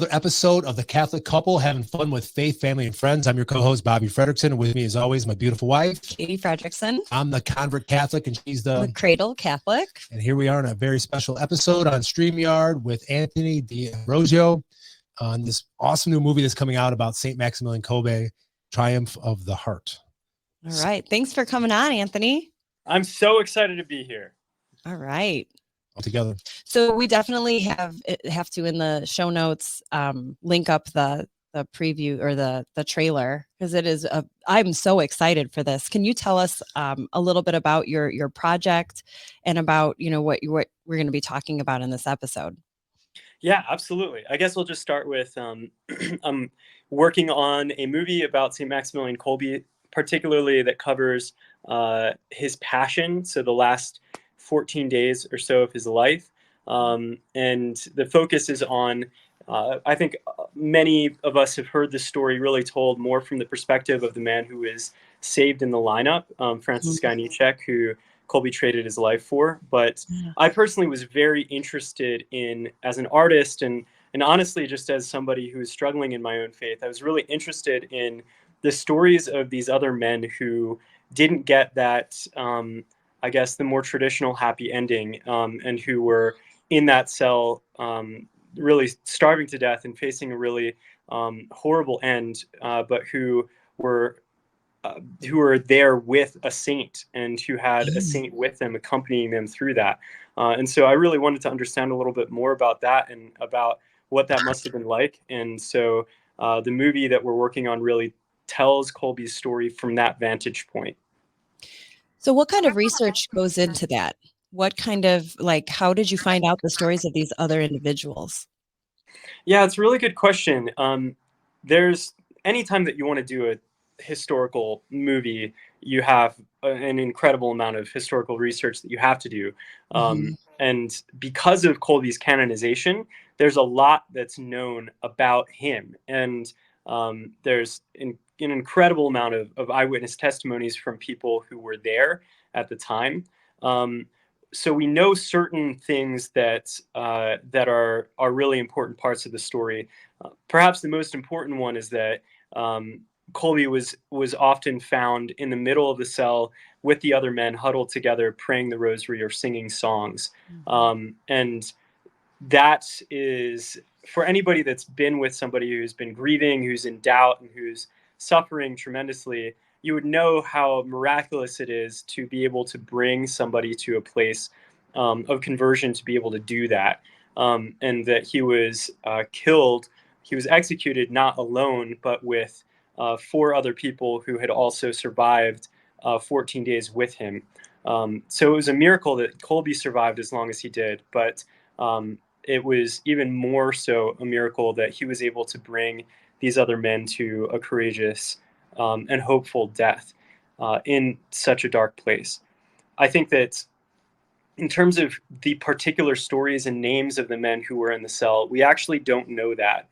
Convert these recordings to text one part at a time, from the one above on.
Another episode of The Catholic Couple, having fun with faith, family, and friends. I'm your co-host, Bobby Fredrickson. With me, as always, my beautiful wife, Katie Fredrickson. I'm the convert Catholic, and she's the cradle Catholic. And here we are on a very special episode on StreamYard with Anthony D'Ambrosio on this awesome new movie that's coming out about St. Maximilian Kolbe, Triumph of the Heart. All right. Thanks for coming on, Anthony. I'm so excited to be here. All right. All together. So we definitely have to, in the show notes, link up the preview or the trailer, because it is I'm so excited for this. Can you tell us a little bit about your project and about what we're going to be talking about in this episode? Yeah, absolutely. I guess we'll just start with I'm working on a movie about St. Maximilian Kolbe, particularly that covers his passion, so the last 14 days or so of his life. And the focus is on, I think many of us have heard this story really told more from the perspective of the man who is saved in the lineup, Francis Gajnicek, who Kolbe traded his life for. But I personally was very interested in, as an artist and honestly, just as somebody who is struggling in my own faith, I was really interested in the stories of these other men who didn't get that, I guess, the more traditional happy ending, and who were in that cell, really starving to death and facing a really horrible end, but who were there with a saint and who had a saint with them, accompanying them through that. And so I really wanted to understand a little bit more about that and about what that must have been like. And so the movie that we're working on really tells Kolbe's story from that vantage point. So what kind of research goes into that? What kind of, how did you find out the stories of these other individuals? Yeah, it's a really good question. There's anytime that you want to do a historical movie, you have an incredible amount of historical research that you have to do. And because of Kolbe's canonization, there's a lot that's known about him. And there's an incredible amount of eyewitness testimonies from people who were there at the time. So we know certain things that are really important parts of the story. Perhaps the most important one is that Kolbe was often found in the middle of the cell with the other men, huddled together, praying the rosary or singing songs. And that is, for anybody that's been with somebody who's been grieving, who's in doubt, and who's suffering tremendously, you would know how miraculous it is to be able to bring somebody to a place of conversion, to be able to do that. And that he was killed, he was executed not alone, but with 4 other people who had also survived 14 days with him. So it was a miracle that Kolbe survived as long as he did, but it was even more so a miracle that he was able to bring these other men to a courageous and hopeful death in such a dark place. I think that in terms of the particular stories and names of the men who were in the cell, we actually don't know that.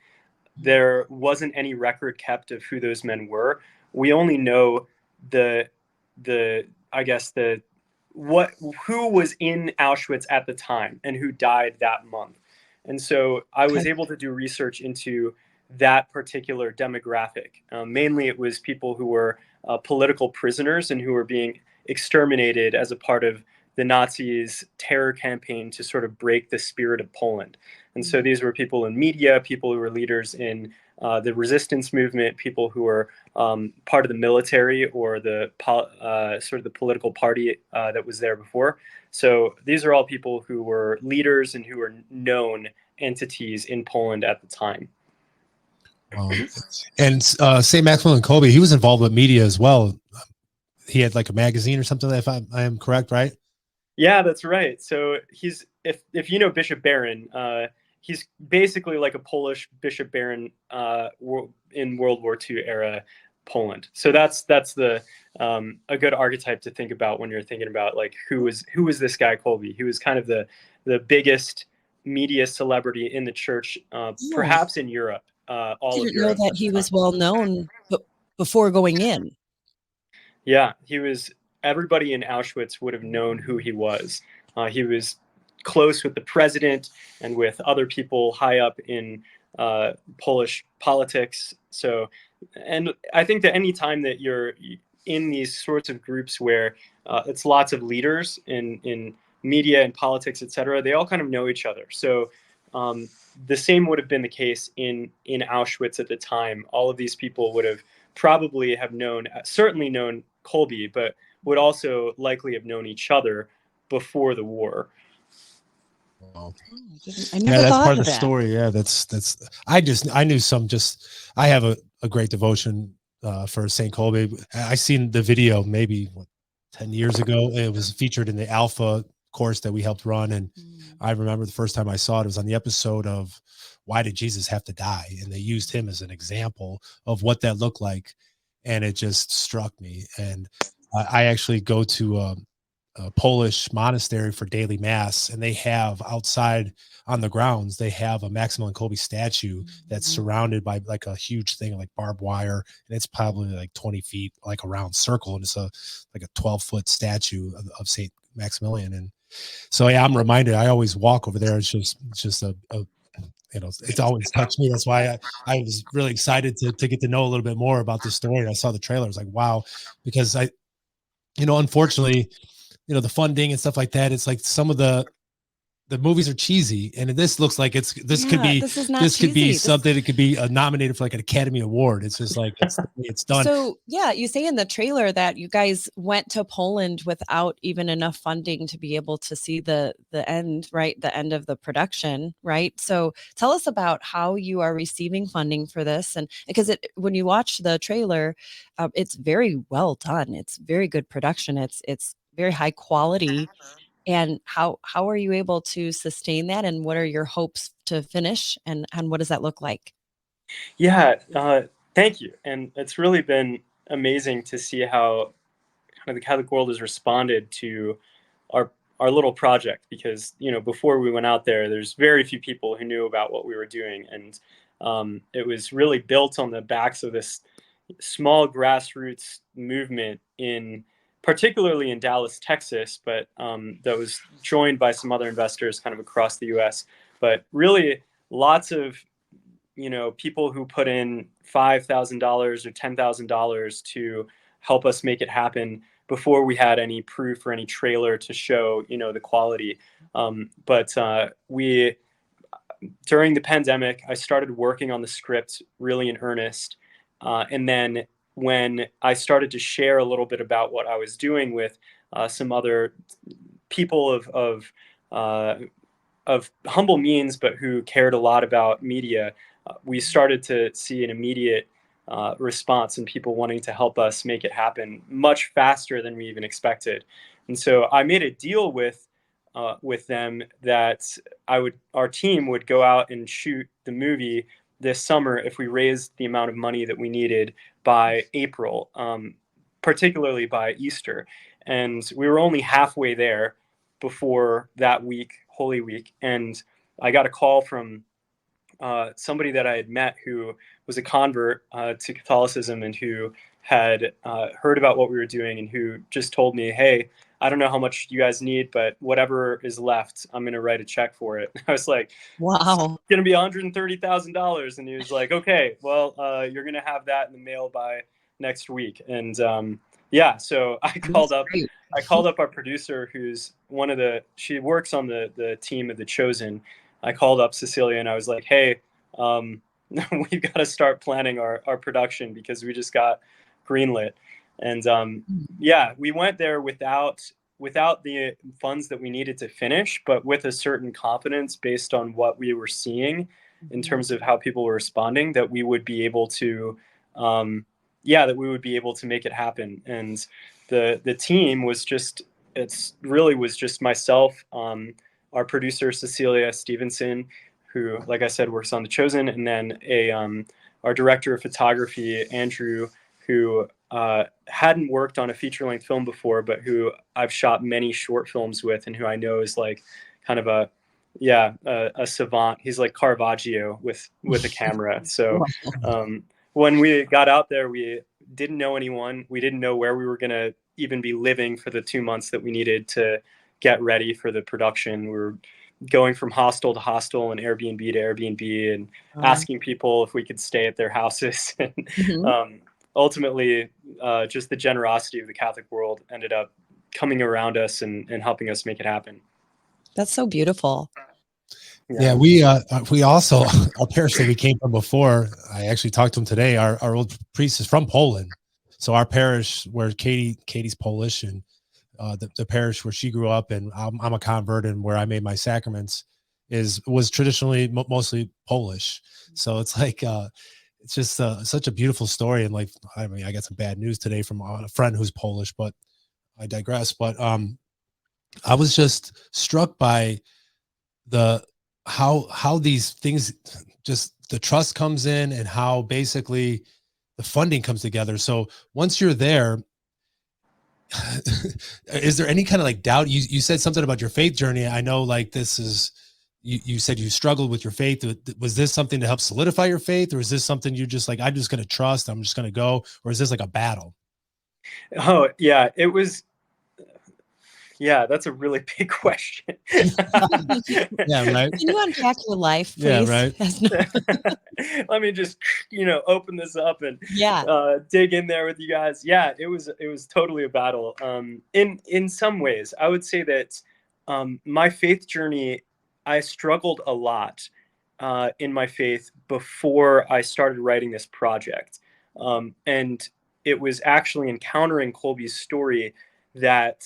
There wasn't any record kept of who those men were. We only know who was in Auschwitz at the time and who died that month. And so I was able to do research into that particular demographic. Mainly it was people who were political prisoners and who were being exterminated as a part of the Nazis' terror campaign to sort of break the spirit of Poland. And so these were people in media, people who were leaders in the resistance movement, people who were part of the military or the sort of the political party that was there before. So these are all people who were leaders and who were known entities in Poland at the time. And St. Maximilian Kolbe, he was involved with media as well. He had like a magazine or something, if I am correct, right? Yeah, that's right. So he's, if you know Bishop Barron, he's basically like a Polish Bishop Barron in World War II era Poland. So that's the a good archetype to think about when you're thinking about like who was this guy Kolbe? He was kind of the biggest media celebrity in the church, perhaps in Europe. I didn't know that he was well known before going in. Yeah, he was. Everybody in Auschwitz would have known who he was. He was close with the president and with other people high up in Polish politics. So, and I think that any time that you're in these sorts of groups where it's lots of leaders in media and politics, et cetera, they all kind of know each other. So the same would have been the case in Auschwitz at the time. All of these people would have probably have known, certainly known Kolbe, but would also likely have known each other before the war. Wow. I never That's thought part of of the that. story. Yeah, I knew I have a great devotion for St. Kolbe. I seen the video maybe 10 years ago. It was featured in the Alpha course that we helped run. And I remember the first time I saw it, it was on the episode of Why Did Jesus Have to Die? And they used him as an example of what that looked like. And it just struck me. And I actually go to a Polish monastery for daily mass, and they have outside on the grounds, they have a Maximilian Kolbe statue that's surrounded by like a huge thing like barbed wire, and it's probably like 20 feet, like a round circle, and it's like a 12-foot statue of Saint Maximilian. And so yeah, I'm reminded, I always walk over there. It's just a it's always touched me. That's why I was really excited to get to know a little bit more about this story. And I saw the trailer, I was like, wow, because unfortunately, the funding and stuff like that, it's like some of the movies are cheesy, and this looks like this could be something that could be nominated for like an Academy Award. It's just like it's done. So yeah, you say in the trailer that you guys went to Poland without even enough funding to be able to see the end, right? The end of the production, right? So tell us about how you are receiving funding for this, and because when you watch the trailer, it's very well done. It's very good production. It's very high quality. And how are you able to sustain that? And what are your hopes to finish? And what does that look like? Yeah, thank you. And it's really been amazing to see how the world has responded to our little project, because before we went out there, there's very few people who knew about what we were doing, and it was really built on the backs of this small grassroots movement particularly in Dallas, Texas, but that was joined by some other investors kind of across the U.S. But really, lots of people who put in $5,000 or $10,000 to help us make it happen before we had any proof or any trailer to show the quality. But we, during the pandemic, I started working on the script really in earnest, and then when I started to share a little bit about what I was doing with some other people of humble means, but who cared a lot about media, we started to see an immediate response and people wanting to help us make it happen much faster than we even expected. And so I made a deal with them that our team would go out and shoot the movie this summer if we raised the amount of money that we needed by April, particularly by Easter. And we were only halfway there before that week, Holy Week. And I got a call from somebody that I had met who was a convert to Catholicism and who had heard about what we were doing, and who just told me, hey, I don't know how much you guys need, but whatever is left, I'm going to write a check for it. I was like, wow, it's going to be $130,000. And he was like, okay, well, you're going to have that in the mail by next week. And yeah, so I called up our producer, who's she works on the team of The Chosen. I called up Cecilia and I was like, hey, we've got to start planning our production because we just got greenlit. And yeah, we went there without the funds that we needed to finish, but with a certain confidence based on what we were seeing in terms of how people were responding, that we would be able to, that we would be able to make it happen. And the team was just myself, our producer Cecilia Stevenson, who, like I said, works on The Chosen, and then our director of photography, Andrew, who hadn't worked on a feature-length film before, but who I've shot many short films with, and who I know is like kind of a savant. He's like Caravaggio with a camera. So when we got out there, we didn't know anyone. We didn't know where we were going to even be living for the 2 months that we needed to get ready for the production. We were going from hostel to hostel and Airbnb to Airbnb and asking people if we could stay at their houses. And Mhm. ultimately, just the generosity of the Catholic world ended up coming around us and helping us make it happen. That's so beautiful. Yeah, we also our parish that we came from before. I actually talked to him today. Our old priest is from Poland, so our parish where Katie's Polish, and the parish where she grew up, and I'm a convert, and where I made my sacraments was traditionally mostly Polish. So it's like it's just such a beautiful story. And like, I mean, I got some bad news today from a friend who's Polish, but I digress. But I was just struck by the how these things, just the trust comes in, and how basically the funding comes together. So once you're there, is there any kind of like doubt? You said something about your faith journey. I know, like, this is, you said you struggled with your faith. Was this something to help solidify your faith, or is this something you just like, I'm just going to trust, I'm just going to go, or is this like a battle? Oh yeah, it was. Yeah, that's a really big question. Yeah, right. Can you unpack your life, Yeah, please? right. Let me just, open this up and Yeah. dig in there with you guys. Yeah, it was totally a battle. In some ways, I would say that my faith journey, I struggled a lot in my faith before I started writing this project, and it was actually encountering Colby's story that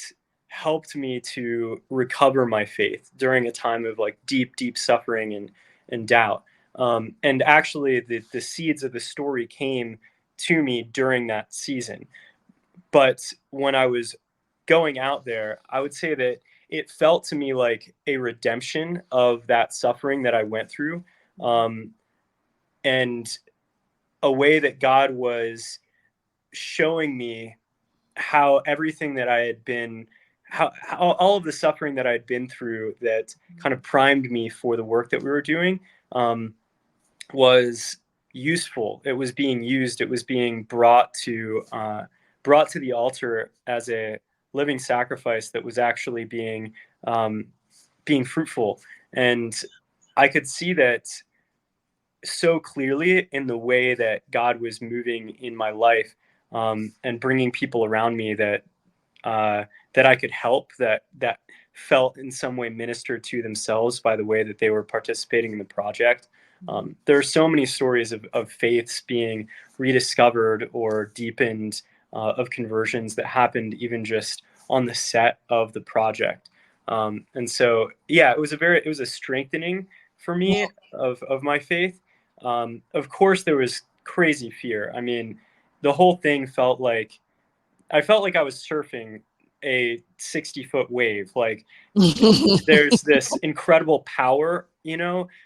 helped me to recover my faith during a time of like deep suffering and doubt. And actually, the seeds of the story came to me during that season. But when I was going out there, I would say that it felt to me like a redemption of that suffering that I went through, and a way that God was showing me how everything that I had been, how all of the suffering that I'd been through that kind of primed me for the work that we were doing, um, was useful. It was being used. It was being brought to the altar as a living sacrifice that was actually um, being fruitful. And I could see that so clearly in the way that God was moving in my life, and bringing people around me that I could help, that felt in some way ministered to themselves by the way that they were participating in the project. There are so many stories of faiths being rediscovered or deepened, of conversions that happened even just on the set of the project. And so, yeah, it was a strengthening for me of my faith. Of course, there was crazy fear. I mean, the whole thing felt like I felt like I was surfing a 60-foot wave. Like, there's this incredible power,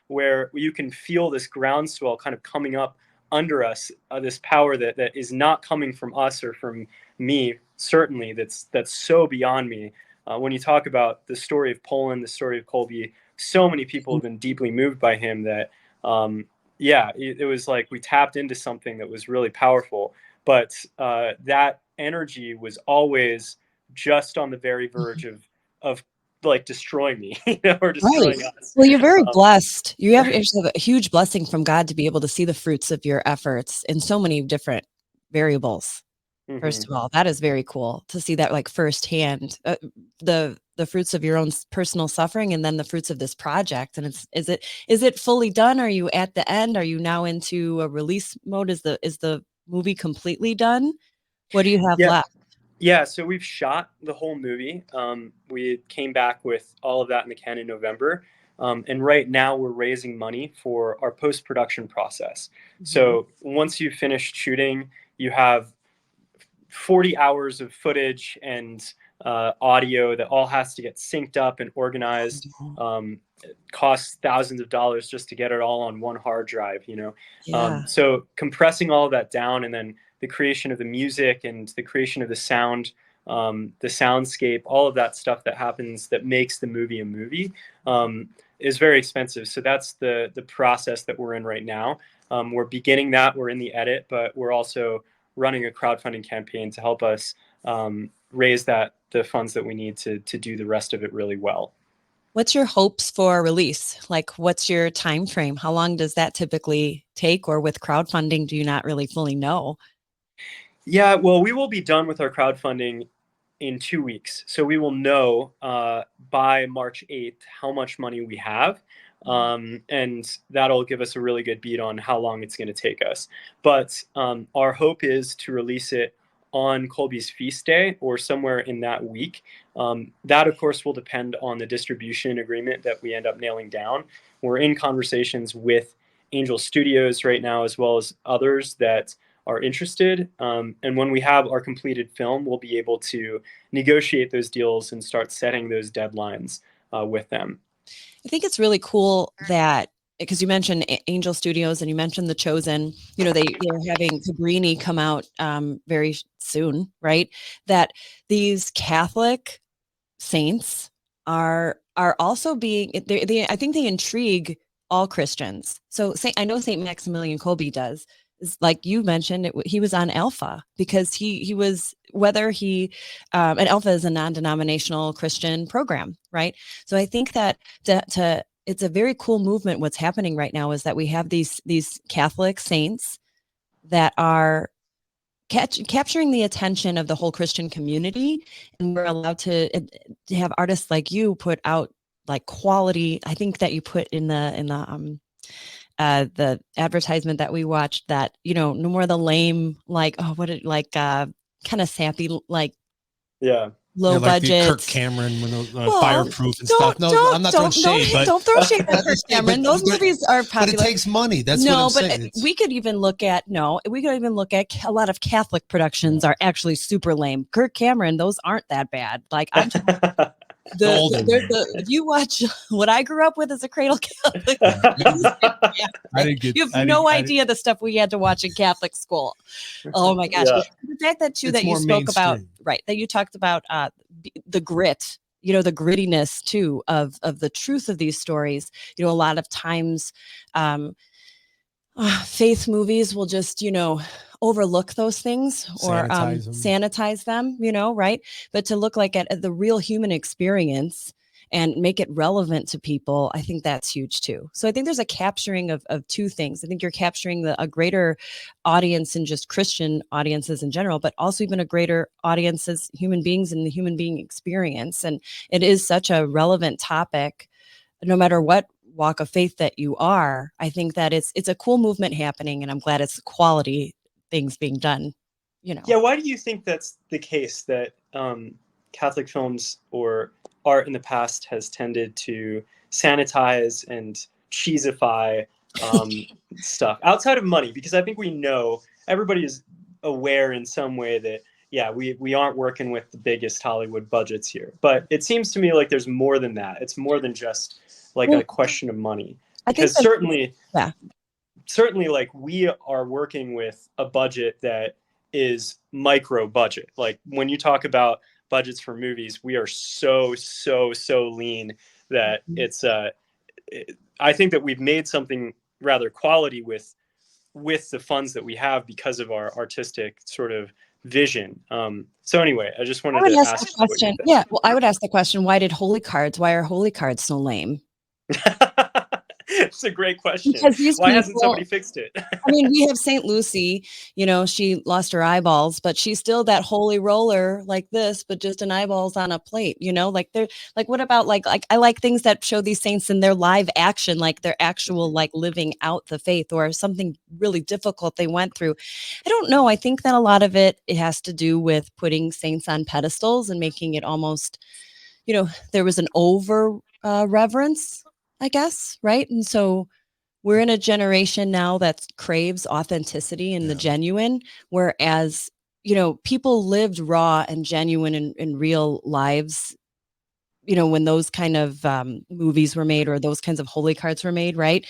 where you can feel this groundswell kind of coming up under us. This power that is not coming from us or from me. Certainly, that's so beyond me. When you talk about the story of Poland, the story of Colby, so many people have been deeply moved by him that, yeah, it was like we tapped into something that was really powerful. But that energy was always just on the very verge of like destroying me, or Right. destroying us. Well, you're very Um, blessed. You have a huge blessing from God to be able to see the fruits of your efforts in so many different variables. First mhm. of all, that is very cool to see that, like, firsthand, the fruits of your own personal suffering, and then the fruits of this project. And is it fully done? Are you at the end? Are you now into a release mode? Is the movie completely done? What do you have Yeah, left? yeah. So we've shot the whole movie. We came back with all of that in the can in November, and right now we're raising money for our post production process. Mhm. So once you've finished shooting, you have 40 hours of footage and audio that all has to get synced up and organized. It costs thousands of dollars just to get it all on one hard drive, Yeah. So compressing all of that down, and then the creation of the music and the creation of the sound, the soundscape, all of that stuff that happens that makes the movie a movie, is very expensive. So that's the process that we're in right now. We're beginning that. We're in the edit, but we're also running a crowdfunding campaign to help us raise the funds that we need to do the rest of it really well. What's your hopes for release? Like, what's your time frame? How long does that typically take? Or with crowdfunding, do you not really fully know? Yeah, well, we will be done with our crowdfunding in 2 weeks. So we will know by March 8th how much money we have. And that'll give us a really good beat on how long it's going to take us. But our hope is to release it on Colby's feast day or somewhere in that week. That, of course, will depend on the distribution agreement that we end up nailing down. We're in conversations with Angel Studios right now, as well as others that are interested. And when we have our completed film, we'll be able to negotiate those deals and start setting those deadlines with them. I think it's really cool that, because you mentioned Angel Studios and you mentioned The Chosen, you know, they're having Cabrini come out very soon, right? That these Catholic saints are also being, I think they intrigue all Christians. So I know Saint Maximilian Kolbe does. Is like you mentioned, he was on Alpha because he was, whether he and Alpha is a non-denominational Christian program, right? So I think that it's a very cool movement. What's happening right now is that we have these Catholic saints that are capturing the attention of the whole Christian community, and we're allowed to have artists like you put out like quality. I think that you put in the advertisement that we watched that, you know, no more the lame, like, oh, what it like kind of sappy, like, yeah, low like budget the Kirk Cameron with fireproof and stuff. No, I'm not throwing shade, but don't throw shade at Kirk Cameron. Those movies are popular, but it takes money. That's no, what I'm but saying. We could even look at a lot of Catholic productions are actually super lame. Kirk Cameron, those aren't that bad. Like I'm. If you watch what I grew up with as a cradle Catholic, you have no idea the stuff we had to watch in Catholic school. Oh my gosh. Yeah. The fact that too, that you spoke about, right, that you talked about the grit, you know, the grittiness too of the truth of these stories. You know, a lot of times faith movies will just, you know, overlook those things or sanitize them, you know, right? But to look like at the real human experience and make it relevant to people, I think that's huge too. So I think there's a capturing of two things. I think you're capturing a greater audience than just Christian audiences in general, but also even a greater audience as human beings and the human being experience. And it is such a relevant topic, no matter what walk of faith that you are. I think that it's a cool movement happening, and I'm glad it's quality things being done, you know. Yeah, why do you think that's the case, that Catholic films or art in the past has tended to sanitize and cheesify stuff outside of money? Because I think we know, everybody is aware in some way that, yeah, we aren't working with the biggest Hollywood budgets here. But it seems to me like there's more than that. It's more than just like a question of money. Because certainly, like we are working with a budget that is micro budget. Like when you talk about budgets for movies, we are so lean that it's I think that we've made something rather quality with the funds that we have because of our artistic sort of vision. So anyway, I just wanted to ask the question. Yeah, well, I would ask the question, why are holy cards so lame? It's a great question. Why hasn't somebody fixed it? I mean, we have St. Lucy, you know, she lost her eyeballs, but she's still that holy roller like this, but just an eyeballs on a plate, you know, like they're like, what about like I like things that show these saints in their live action, like their actual, like living out the faith or something really difficult they went through. I don't know. I think that a lot of it has to do with putting saints on pedestals and making it almost, you know, there was an over reverence, I guess, right? And so we're in a generation now that craves authenticity and the genuine, whereas, you know, people lived raw and genuine in real lives, you know, when those kind of movies were made or those kinds of holy cards were made, right?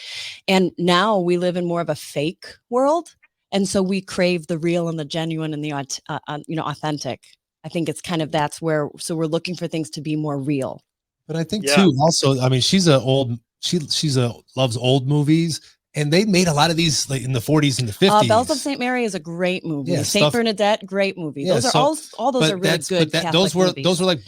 And now we live in more of a fake world. And so we crave the real and the genuine and the, you know, authentic. I think it's kind of so we're looking for things to be more real. But I think too, also, I mean, loves old movies, and they made a lot of these like in the 40s and the 50s. Bells of St. Mary is a great movie. Yeah, Saint stuff- Bernadette, great movie. Yeah, Those are so- all those are really good. those were movies. like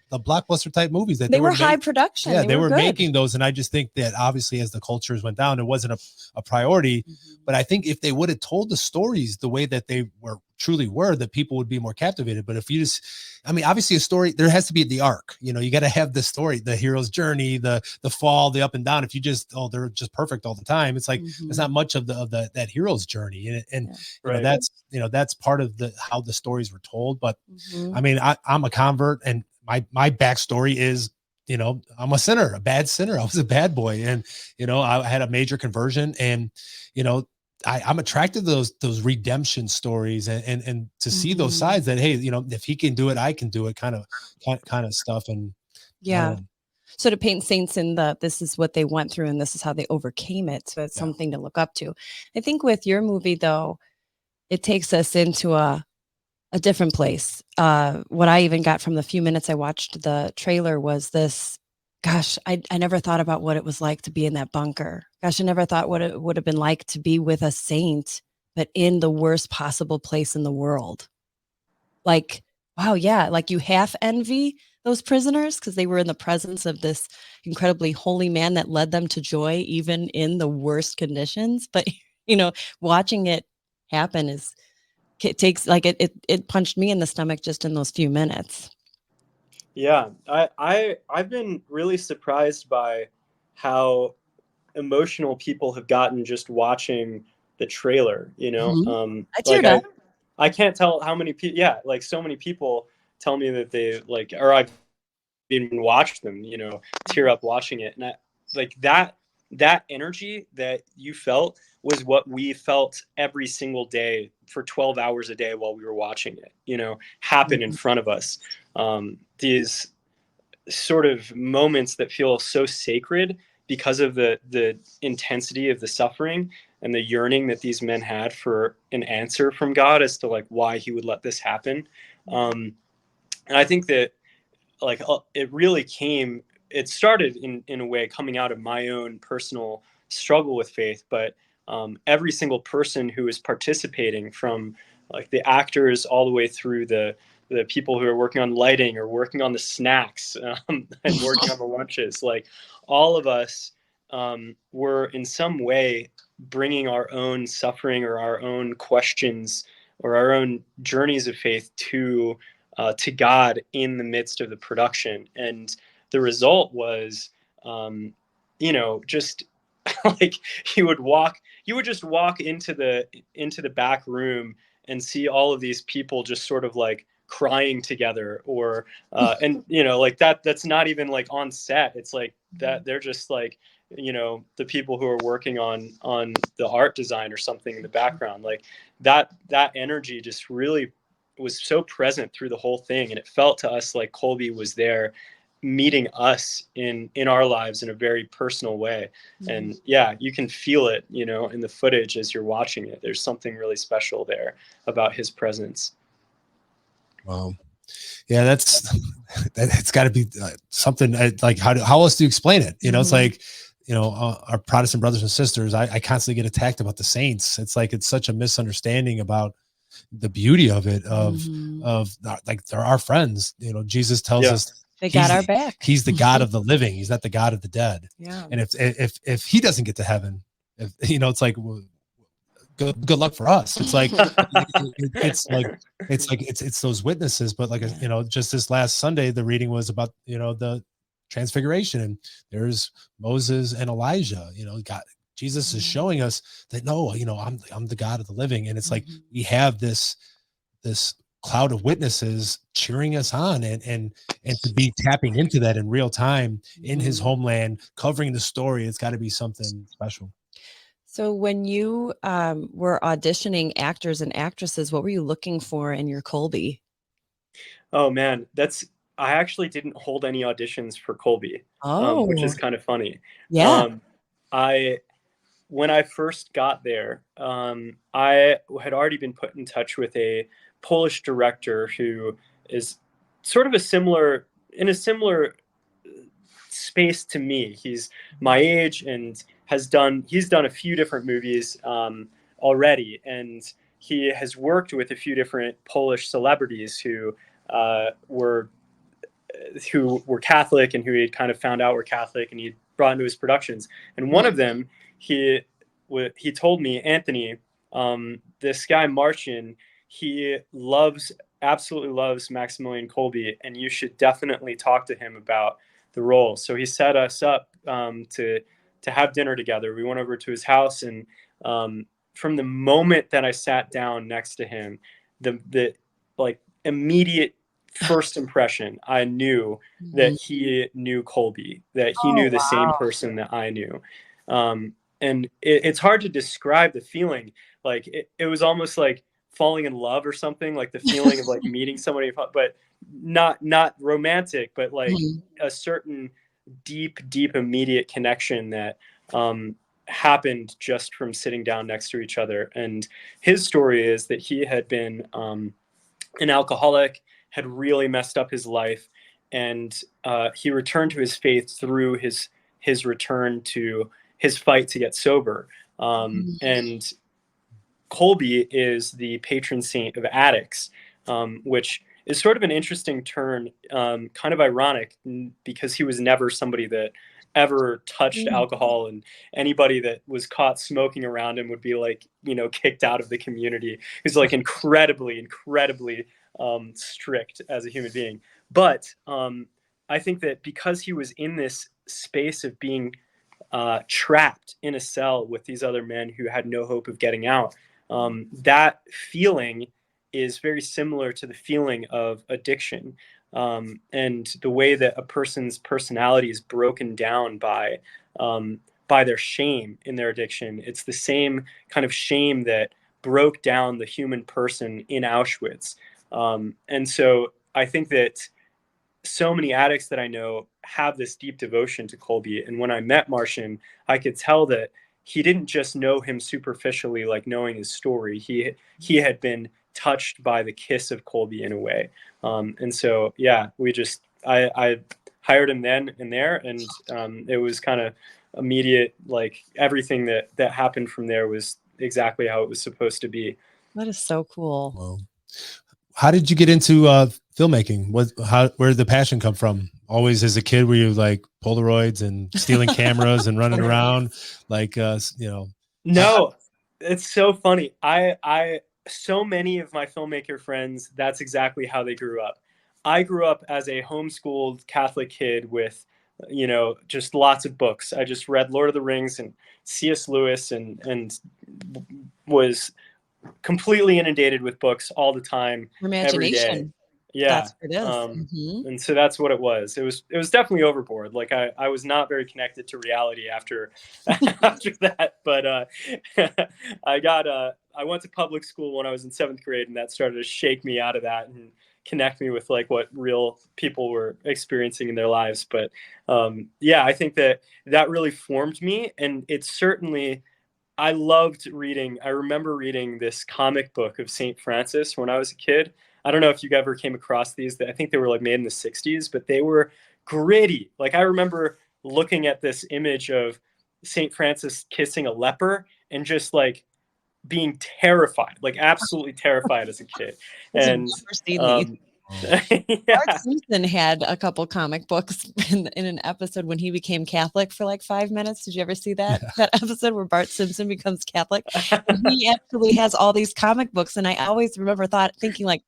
the blockbuster type movies that They were high made- production. Yeah, they were good. making those, and I just think that obviously as the cultures went down, it wasn't a priority. Mhm. But I think if they would have told the stories the way that they truly were, that people would be more captivated. But if you just, I mean, obviously a story, there has to be the arc. You know, you got to have the story, the hero's journey, the fall, the up and down. If you just, oh, they're just perfect all the time, it's like Mhm. there's not much of that hero's journey. And Yeah. you know, that's part of how the stories were told. But Mhm. I mean, I'm a convert, and my backstory is, you know, I'm a sinner, a bad sinner. I was a bad boy, and you know, I had a major conversion, and you know, I'm attracted to those redemption stories, and to see those Mhm. sides that, hey, you know, if he can do it, I can do it, kind of stuff. And Yeah. So to paint saints in this is what they went through and this is how they overcame it. So it's Yeah. something to look up to. I think with your movie though, it takes us into a different place. What I even got from the few minutes I watched the trailer was this, gosh, I never thought about what it was like to be in that bunker. Gosh, I never thought what it would have been like to be with a saint, but in the worst possible place in the world. Like, wow, yeah, like you half envy those prisoners because they were in the presence of this incredibly holy man that led them to joy, even in the worst conditions. But, you know, watching it happen it takes like it punched me in the stomach just in those few minutes. Yeah, I've been really surprised by how emotional people have gotten just watching the trailer. You know, Mhm. I like teared up. I can't tell how many people. Yeah, like so many people tell me that they like, or I've even watched them. You know, tear up watching it, and like that energy that you felt was what we felt every single day for 12 hours a day while we were watching it, you know, happen in front of us. These sort of moments that feel so sacred because of the intensity of the suffering and the yearning that these men had for an answer from God as to like why he would let this happen. And I think that like it started in a way coming out of my own personal struggle with faith, but every single person who is participating, from like the actors all the way through the people who are working on lighting or working on the snacks, and working on the lunches, like all of us were in some way bringing our own suffering or our own questions or our own journeys of faith to God in the midst of the production. And the result was, you know, just like you would just walk into the back room and see all of these people just sort of like crying together, or and you know, like that's not even like on set. It's like that they're just like, you know, the people who are working on the art design or something in the background. Like that energy just really was so present through the whole thing, and it felt to us like Colby was there meeting us in our lives in a very personal way. And yeah, you can feel it, you know, in the footage as you're watching it. There's something really special there about his presence. Wow. Yeah, that's it's got to be something like how else do you explain it? You know, it's like, you know, our Protestant brothers and sisters, I constantly get attacked about the saints. It's like it's such a misunderstanding about the beauty of it, of like they're our friends. You know, Jesus tells us they got our back. He's the God of the living. He's not the God of the dead. Yeah. And if he doesn't get to heaven, if you know, it's like, well, good luck for us. It's like it's those witnesses. But like, you know, just this last Sunday, the reading was about, you know, the transfiguration, and there's Moses and Elijah. You know, Jesus is showing us that no, you know, I'm the God of the living, and it's like we have this cloud of witnesses cheering us on, and to be tapping into that in real time in his homeland, covering the story. It's got to be something special. So when you were auditioning actors and actresses, what were you looking for in your Colby? Oh man, I actually didn't hold any auditions for Colby, which is kind of funny. Yeah. When I first got there, I had already been put in touch with a Polish director who is sort of in a similar space to me. He's my age and he's done a few different movies already, and he has worked with a few different Polish celebrities who were Catholic and who he had kind of found out were Catholic, and he brought into his productions. And one of them, he told me, Anthony, this guy Martian, he absolutely loves Maximilian Kolbe, and you should definitely talk to him about the role. So he set us up to have dinner together. We went over to his house, and from the moment that I sat down next to him, the like immediate first impression, I knew that he knew Kolbe, that he knew the same person that I knew. And it's hard to describe the feeling. Like it was almost like falling in love or something, like the feeling of like meeting somebody, but not romantic, but like a certain deep immediate connection that happened just from sitting down next to each other. And his story is that he had been an alcoholic, had really messed up his life, and he returned to his faith through his return to his fight to get sober. And Kolbe is the patron saint of addicts, which is sort of an interesting turn, kind of ironic, because he was never somebody that ever touched alcohol, and anybody that was caught smoking around him would be like, kicked out of the community. He's like incredibly strict as a human being. But I think that because he was in this space of being trapped in a cell with these other men who had no hope of getting out, that feeling is very similar to the feeling of addiction, and the way that a person's personality is broken down by their shame in their addiction. It's the same kind of shame that broke down the human person in Auschwitz. And so I think that so many addicts that I know have this deep devotion to Kolbe. And when I met Martian, I could tell that he didn't just know him superficially, like knowing his story. He had been touched by the kiss of Kolbe in a way. And so, yeah, I hired him then and there, and it was kind of immediate, like everything that happened from there was exactly how it was supposed to be. That is so cool. Well, how did you get into filmmaking? Where did the passion come from? Always as a kid, were you like Polaroids and stealing cameras and running around like, No, it's so funny. So many of my filmmaker friends, that's exactly how they grew up. I grew up as a homeschooled Catholic kid with, just lots of books. I just read Lord of the Rings and C.S. Lewis and was completely inundated with books all the time. Imagination. Every day. Yeah. That's what it is. And so that's what it was. It was definitely overboard. Like I was not very connected to reality after that, but I went to public school when I was in 7th grade, and that started to shake me out of that and connect me with like what real people were experiencing in their lives. But I think that really formed me, and it's certainly, I loved reading. I remember reading this comic book of St. Francis when I was a kid. I don't know if you ever came across these. I think they were like made in the 60s, but they were gritty. Like I remember looking at this image of St. Francis kissing a leper and just like being terrified, like absolutely terrified as a kid. And Bart Simpson had a couple comic books in an episode when he became Catholic for like 5 minutes. Did you ever see that? That episode where Bart Simpson becomes Catholic? And he actually has all these comic books, and I always remember thinking like,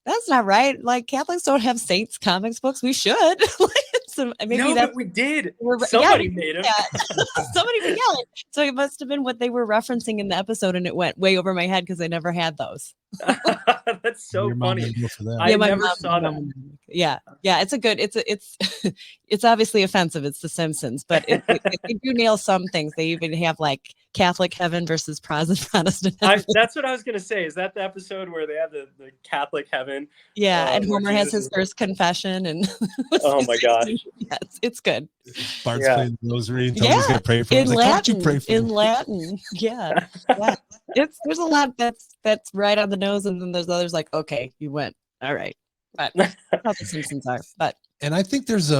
that's not right. Like Catholics don't have saints comics books. We should. So maybe but we did. Somebody made them. Somebody made it. So it must have been what they were referencing in the episode, and it went way over my head because I never had those. That's so funny. I never saw that. Yeah, it's obviously offensive. It's The Simpsons, but they do nail some things. They even have like Catholic heaven versus Protestant heaven. That's what I was gonna say. Is that the episode where they have the Catholic heaven? Yeah, and Homer has his first confession, and oh my gosh, yeah, it's good. Bart's playing the rosary and tells us to pray for him. In Latin. In Latin, yeah. There's a lot that's right on the nose, and then there's others like, okay, you went all right, but that's how The Simpsons are. But and I think there's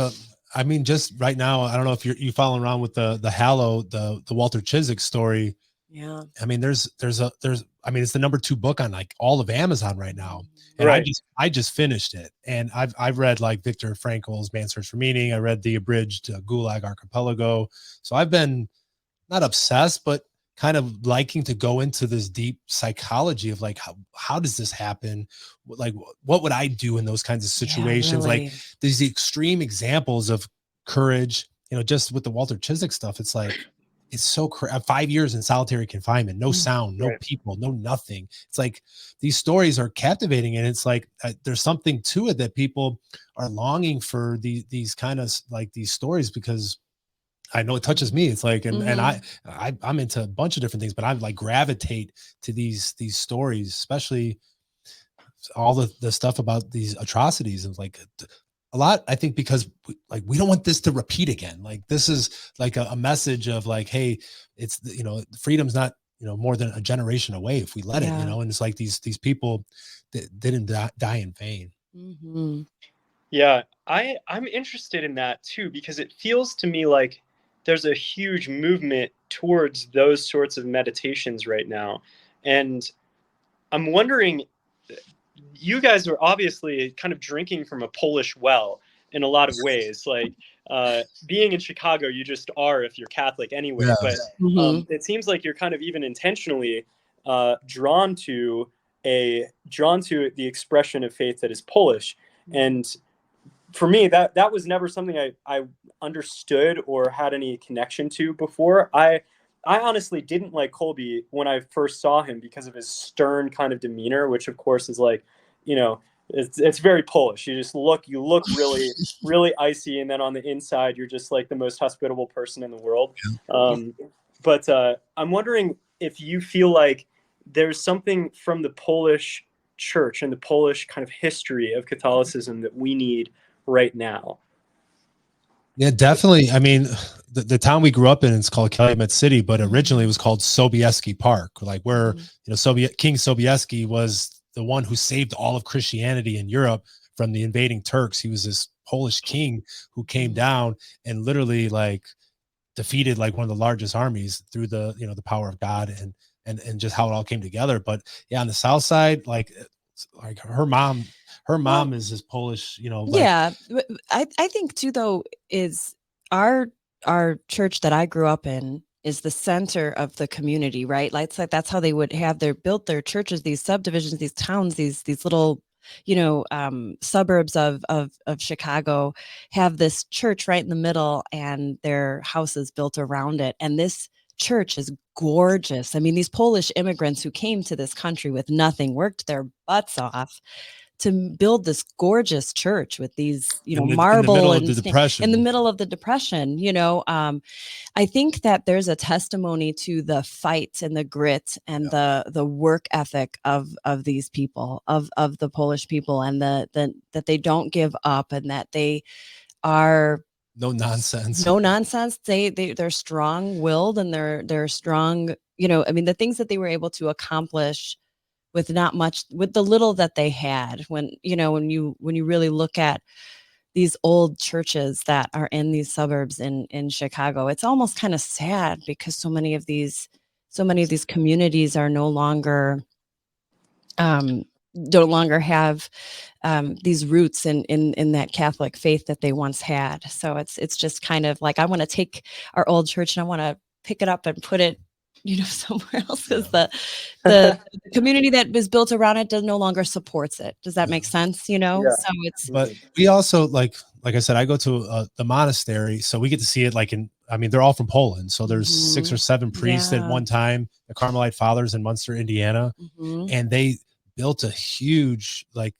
I mean, just right now, I don't know if you following around with the Hallow, the Walter Chiswick story. Yeah. I mean, I mean, it's the #2 book on like all of Amazon right now. And Right. I just finished it. And I've read like Viktor Frankl's Man's Search for Meaning. I read the abridged Gulag Archipelago. So I've been not obsessed, but kind of liking to go into this deep psychology of like, how does this happen? Like, what would I do in those kinds of situations? Yeah, really. Like these extreme examples of courage, just with the Walter Chiswick stuff, it's like, it's so 5 years in solitary confinement, no sound, no Right. people, no nothing. It's like these stories are captivating, and it's like there's something to it that people are longing for these kind of like these stories, because I know it touches me. It's like, and I'm into a bunch of different things, but I like gravitate to these stories, especially all the stuff about these atrocities, and like a lot, I think, because we don't want this to repeat again. Like this is like a message of like, hey, it's freedom's not more than a generation away if we let it. Yeah. And it's like these people that didn't die in vain. Mm-hmm. Yeah, I'm interested in that too, because it feels to me like there's a huge movement towards those sorts of meditations right now. And I'm wondering, you guys are obviously kind of drinking from a Polish well in a lot of ways. Like being in Chicago, you just are if you're Catholic anyway. Yeah. But it seems like you're kind of even intentionally drawn to the expression of faith that is Polish. And for me, that was never something I understood or had any connection to before. I honestly didn't like Kolbe when I first saw him because of his stern kind of demeanor, which of course is like, it's very Polish. You look really, really icy, and then on the inside, you're just like the most hospitable person in the world. But I'm wondering if you feel like there's something from the Polish church and the Polish kind of history of Catholicism that we need right now. Yeah, definitely. I mean, the town we grew up in is called Calumet City, but originally it was called Sobieski Park, like where King Sobieski was the one who saved all of Christianity in Europe from the invading Turks. He was this Polish king who came down and literally like defeated like one of the largest armies through the power of God and just how it all came together. But yeah, on the south side, like her mom is this Polish, yeah, I think too, though, is our church that I grew up in is the center of the community, right? Like, it's like that's how they would have built their churches, these subdivisions, these towns, these little suburbs of Chicago have this church right in the middle, and their houses built around it. And this church is gorgeous. I mean, these Polish immigrants who came to this country with nothing worked their butts off to build this gorgeous church with these, marble in the middle of the Depression. I think that there's a testimony to the fight and the grit and the work ethic of these people, of the Polish people, and that they don't give up, and that they are no nonsense. They're strong-willed, and they're strong. I mean, the things that they were able to accomplish with not much, with the little that they had. When you really look at these old churches that are in these suburbs in Chicago, it's almost kind of sad, because so many of these communities are no longer have these roots in that Catholic faith that they once had. So it's just kind of like, I want to take our old church and I want to pick it up and put it somewhere else, because the community that is built around it no longer supports it. Does that make sense? So it's. But we also like I said, I go to the monastery, so we get to see it. They're all from Poland, so there's 6 or 7 priests at one time, the Carmelite Fathers in Munster, Indiana, and they built a huge like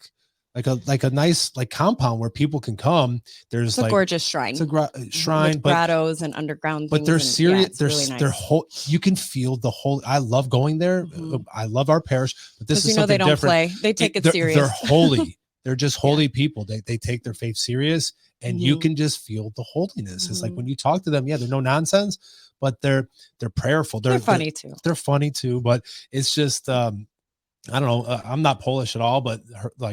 a nice compound where people can come. There's a gorgeous shrine. It's a shrine, with grottos and underground. But they're serious. Really nice. They're whole. You can feel the whole. I love going there. I love our parish, but this is something they don't different. Play. They take it serious. They're holy. They're just holy people. They take their faith serious, and you can just feel the holiness. It's like when you talk to them, they're no nonsense, but they're prayerful. They're funny too. They're funny too, but it's just I don't know. I'm not Polish at all, but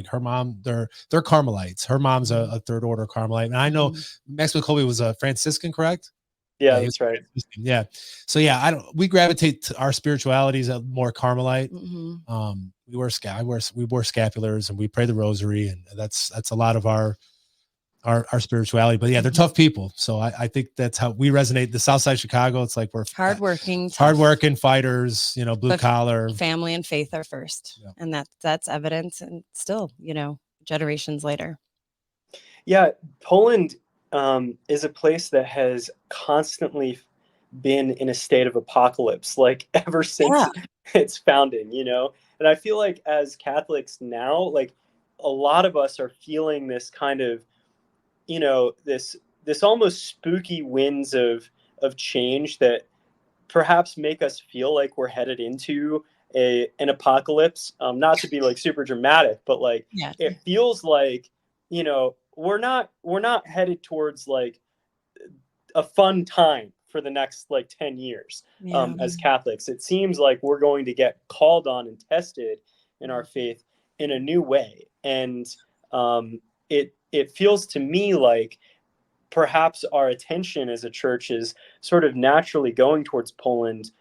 her mom, they're Carmelites. Her mom's a third order Carmelite, and I know Maxwell Colby was a Franciscan, correct? Yeah, he that's right. Yeah. So yeah, we gravitate to our spiritualities more Carmelite. We wear scapulars and we pray the rosary, and that's a lot of our spirituality. But yeah, they're tough people. So I think that's how we resonate. The South Side Chicago, it's like we're hardworking fighters, blue but collar. Family and faith are first. Yeah. And that's evidence, and still, generations later. Yeah, Poland is a place that has constantly been in a state of apocalypse, like ever since its founding, And I feel like as Catholics now, like a lot of us are feeling this kind of, this almost spooky winds of change that perhaps make us feel like we're headed into an apocalypse. Not to be like super dramatic, but like it feels like, we're not headed towards like a fun time for the next like 10 years. As Catholics, it seems like we're going to get called on and tested in our faith in a new way. And it feels to me like perhaps our attention as a church is sort of naturally going towards Poland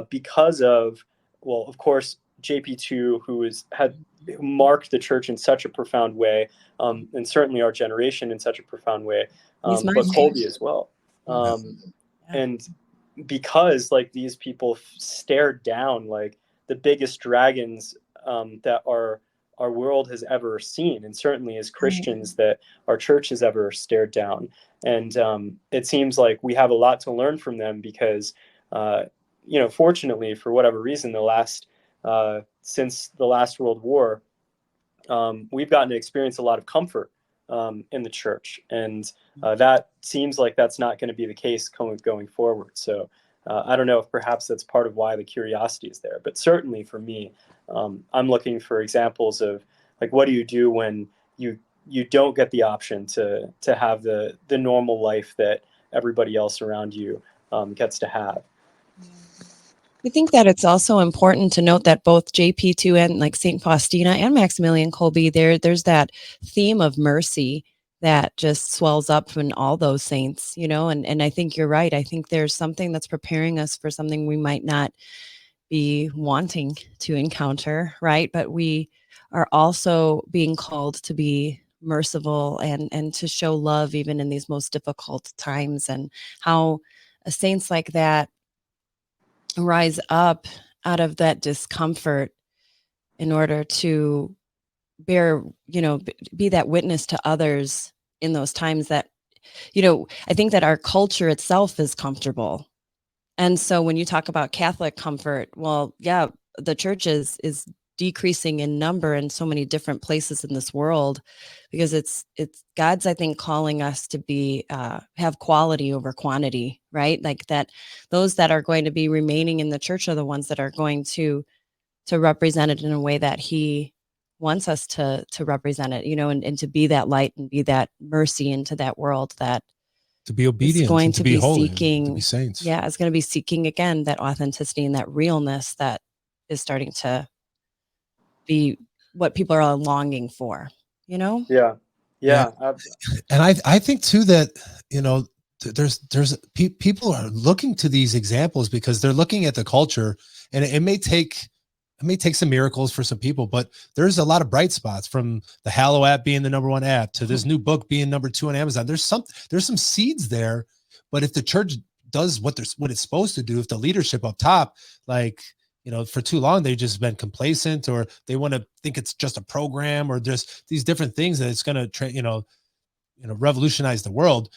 because of, well, of course, JP2, who marked the church in such a profound way, and certainly our generation in such a profound way, but Colby as well. And because like these people stared down like the biggest dragons that our world has ever seen, and certainly as Christians that our church has ever stared down. And it seems like we have a lot to learn from them because, fortunately, for whatever reason, since the last World War, we've gotten to experience a lot of comfort in the church. And that seems like that's not going to be the case going forward. So I don't know if perhaps that's part of why the curiosity is there. But certainly for me, I'm looking for examples of like, what do you do when you don't get the option to have the normal life that everybody else around you gets to have. I think that it's also important to note that both JP2 and like St. Faustina and Maximilian Kolbe, there's that theme of mercy that just swells up in all those saints, and I think you're right. I think there's something that's preparing us for something we might not be wanting to encounter, right? But we are also being called to be merciful and to show love even in these most difficult times, and how saints like that rise up out of that discomfort in order to bear, be that witness to others in those times that, I think that our culture itself is comfortable. And so when you talk about Catholic comfort, well, yeah, the church is decreasing in number in so many different places in this world, because it's God's, I think, calling us to be have quality over quantity, right? Like that those that are going to be remaining in the church are the ones that are going to represent it in a way that he wants us to represent it, and to be that light and be that mercy into that world, that to be obedient, going to be holy, seeking, to be saints. Yeah, it's going to be seeking again that authenticity and that realness that is starting to be what people are longing for, Yeah. And I think too that there's people are looking to these examples because they're looking at the culture, and it may take some miracles for some people, but there's a lot of bright spots, from the Hallow app being the #1 app to this new book being #2 on Amazon. There's some seeds there, but if the church does what it's supposed to do, if the leadership up top, like, for too long, they've just been complacent, or they want to think it's just a program, or just these different things that it's going to, revolutionize the world.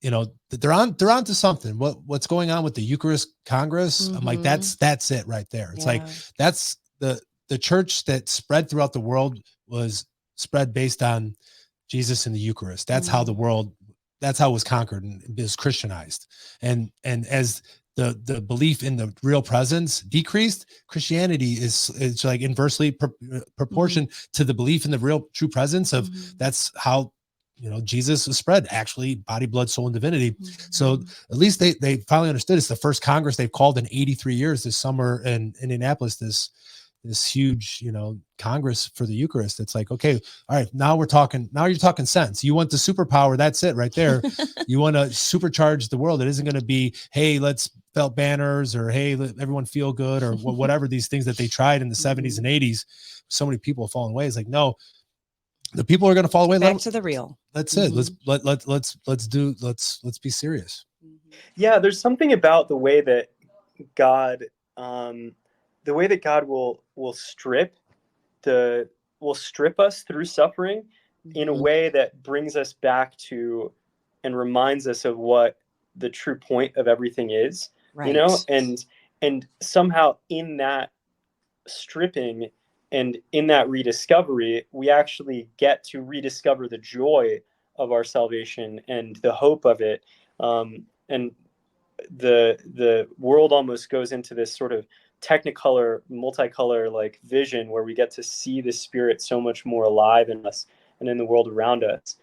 They're on to something. What's going on with the Eucharist Congress? I'm like, that's it right there. It's like, that's the church that spread throughout the world was spread based on Jesus and the Eucharist. That's how it was conquered and is Christianized. And as the belief in the real presence decreased, Christianity is like inversely proportioned to the belief in the real true presence of that's how Jesus was spread, actually, body, blood, soul, and divinity. So at least they finally understood. It's the first Congress they've called in 83 years this summer in Indianapolis this huge, Congress for the Eucharist. It's like, okay, all right, now you're talking sense. You want the superpower. That's it right there. You want to supercharge the world. It isn't going to be, hey, let's belt banners, or hey, let everyone feel good, or whatever these things that they tried in the 70s and 80s. So many people have fallen away. It's like, no, the people are going to fall away. Back to the real. That's it. Let's be serious. Yeah, there's something about the way that God, will strip us through suffering in a way that brings us back to and reminds us of what the true point of everything is. Right. And somehow in that stripping and in that rediscovery, we actually get to rediscover the joy of our salvation and the hope of it. And the world almost goes into this sort of technicolor, multicolor like vision where we get to see the Spirit so much more alive in us and in the world around us,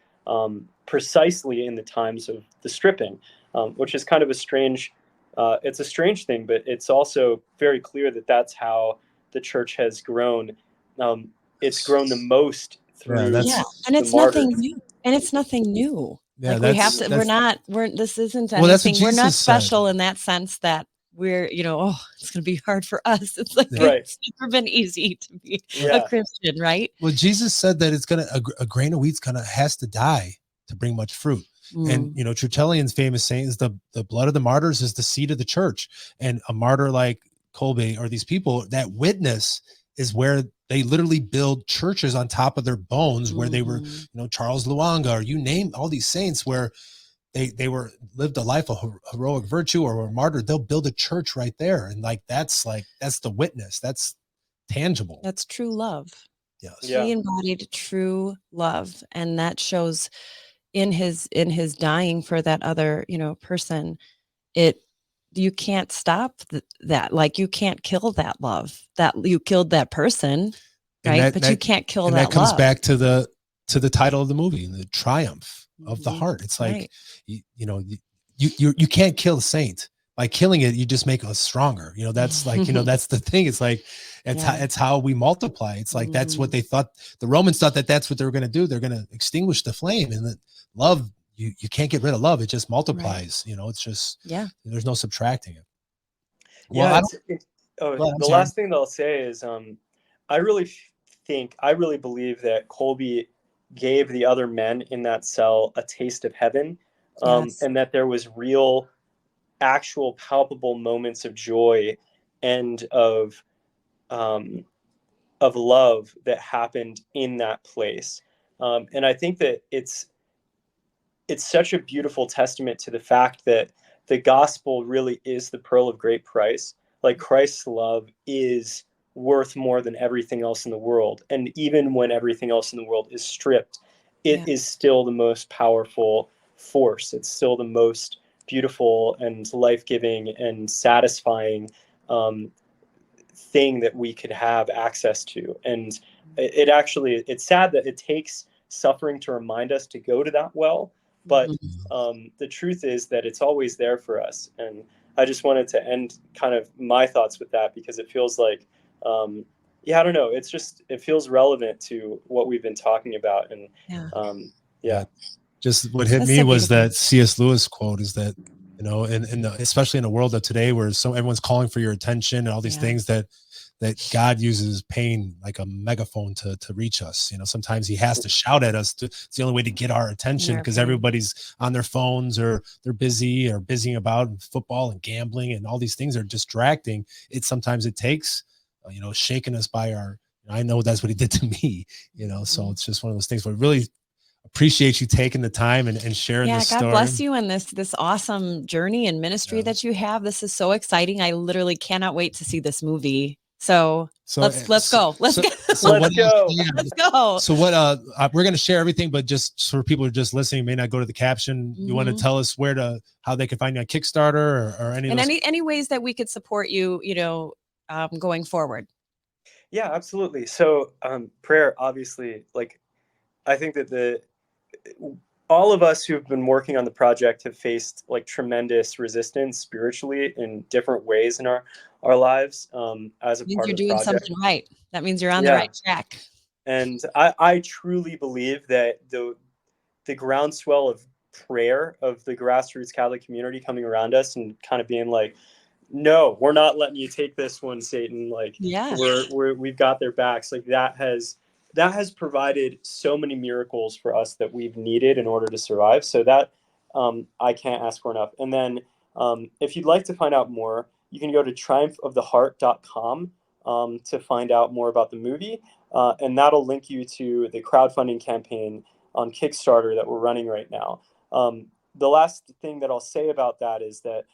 precisely in the times of the stripping, which is kind of a strange, it's a strange thing, but it's also very clear that that's how the church has grown. It's grown the most through and it's nothing new. And it's nothing new. Yeah, like we have to. This isn't anything. Well, that's what we're not Jesus said. special in that sense that we're, it's going to be hard for us. It's like Right. it's never been easy to be a Christian, right? Well, Jesus said that it's a grain of wheat's has to die to bring much fruit. And Tertullian's famous saying is the blood of the martyrs is the seed of the church. And a martyr like Kolbe or these people, that witness is where they literally build churches on top of their bones, where they were, Charles Luanga, or you name all these saints where they lived a life of heroic virtue or were martyred. They'll build a church right there. And that's the witness. That's tangible. That's true love. Yes. Yeah. He embodied true love. And that shows in his dying for that other, person. You can't stop that. Like you can't kill that love, that you killed that person, right? But you can't kill that love. And that comes back to the title of the movie, the triumph of the heart. It's like, you can't kill a saint. By killing it, you just make us stronger. That's like, that's the thing. It's like, it's how we multiply. It's like, that's what they thought. The Romans thought that's what they were going to do. They're going to extinguish the flame, and that love, you can't get rid of love. It just multiplies. Right. It's just, there's no subtracting it. Well, the last thing that I'll say is, I really believe that Kolbe gave the other men in that cell a taste of heaven, and that there was real, actual, palpable moments of joy and of love that happened in that place. And I think that it's such a beautiful testament to the fact that the gospel really is the pearl of great price. Like Christ's love is worth more than everything else in the world. And even when everything else in the world is stripped, it is still the most powerful force. It's still the most beautiful and life-giving and satisfying thing that we could have access to. And it's sad that it takes suffering to remind us to go to that well. But the truth is that it's always there for us. And I just wanted to end kind of my thoughts with that, because it feels like, I don't know. It feels relevant to what we've been talking about. And just what hit me was that C.S. Lewis quote is that, especially in a world of today where everyone's calling for your attention and all these things, that God uses pain like a megaphone to reach us. Sometimes he has to shout at us. It's the only way to get our attention, because everybody's on their phones, or they're busy or busying about football and gambling, and all these things are distracting. Sometimes it takes, shaking us by I know that's what he did to me, so it's just one of those things where I really appreciate you taking the time and sharing this story. God bless you in this awesome journey and ministry that you have. This is so exciting. I literally cannot wait to see this movie. So let's go. Let's go. Let's go. So what we're going to share everything, but just for people who are just listening, may not go to the caption. You want to tell us how they can find you on Kickstarter or any ways that we could support you, going forward. Yeah, absolutely. So prayer, obviously, like I think that all of us who've been working on the project have faced like tremendous resistance spiritually in different ways in our lives as a Means part you're of the doing project. something right. That means you're on the Yeah, right track. and I truly believe that the groundswell of prayer of the grassroots Catholic community coming around us and kind of being like, no, we're not letting you take this one, Satan. Like Yeah. we've got their backs. Like that has provided so many miracles for us that we've needed in order to survive. So that I can't ask for enough. And then if you'd like to find out more, you can go to triumphoftheheart.com to find out more about the movie. And that'll link you to the crowdfunding campaign on Kickstarter that we're running right now. The last thing that I'll say about that is that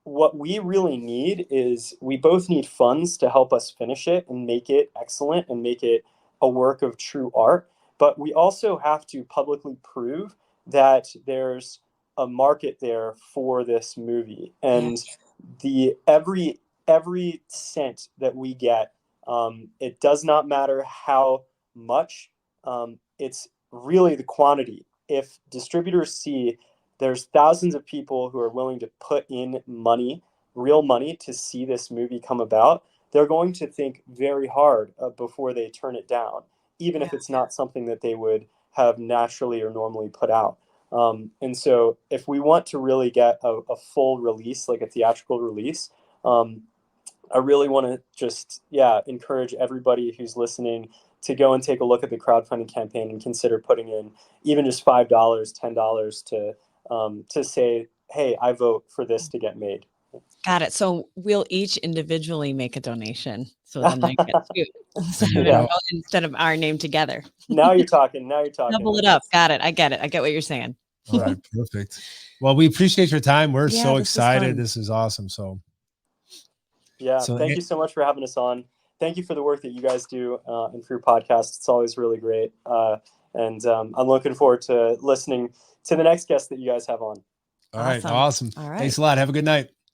what we really need is we both need funds to help us finish it and make it excellent and make it a work of true art. But we also have to publicly prove that there's a market there for this movie. And the every cent that we get, it does not matter how much, it's really the quantity. If distributors see there's thousands of people who are willing to put in money, real money, to see this movie come about, they're going to think very hard before they turn it down, even if it's not something that they would have naturally or normally put out. And so if we want to really get a full release, like a theatrical release, I really want to just, encourage everybody who's listening to go and take a look at the crowdfunding campaign and consider putting in even just $5, $10 to say, hey, I vote for this to get made. Got it. So we'll each individually make a donation. So then they get two instead of our name together. Now you're talking. Now you're talking. Double it up. Got it. I get it. I get what you're saying. All right, perfect. Well, we appreciate your time. We're Yeah, so this is excited. fun. This is awesome. So thank you so much for having us on. Thank you for the work that you guys do and for your podcast. It's always really great. And I'm looking forward to listening to the next guest that you guys have on. All right, awesome. Thanks a lot. Have a good night.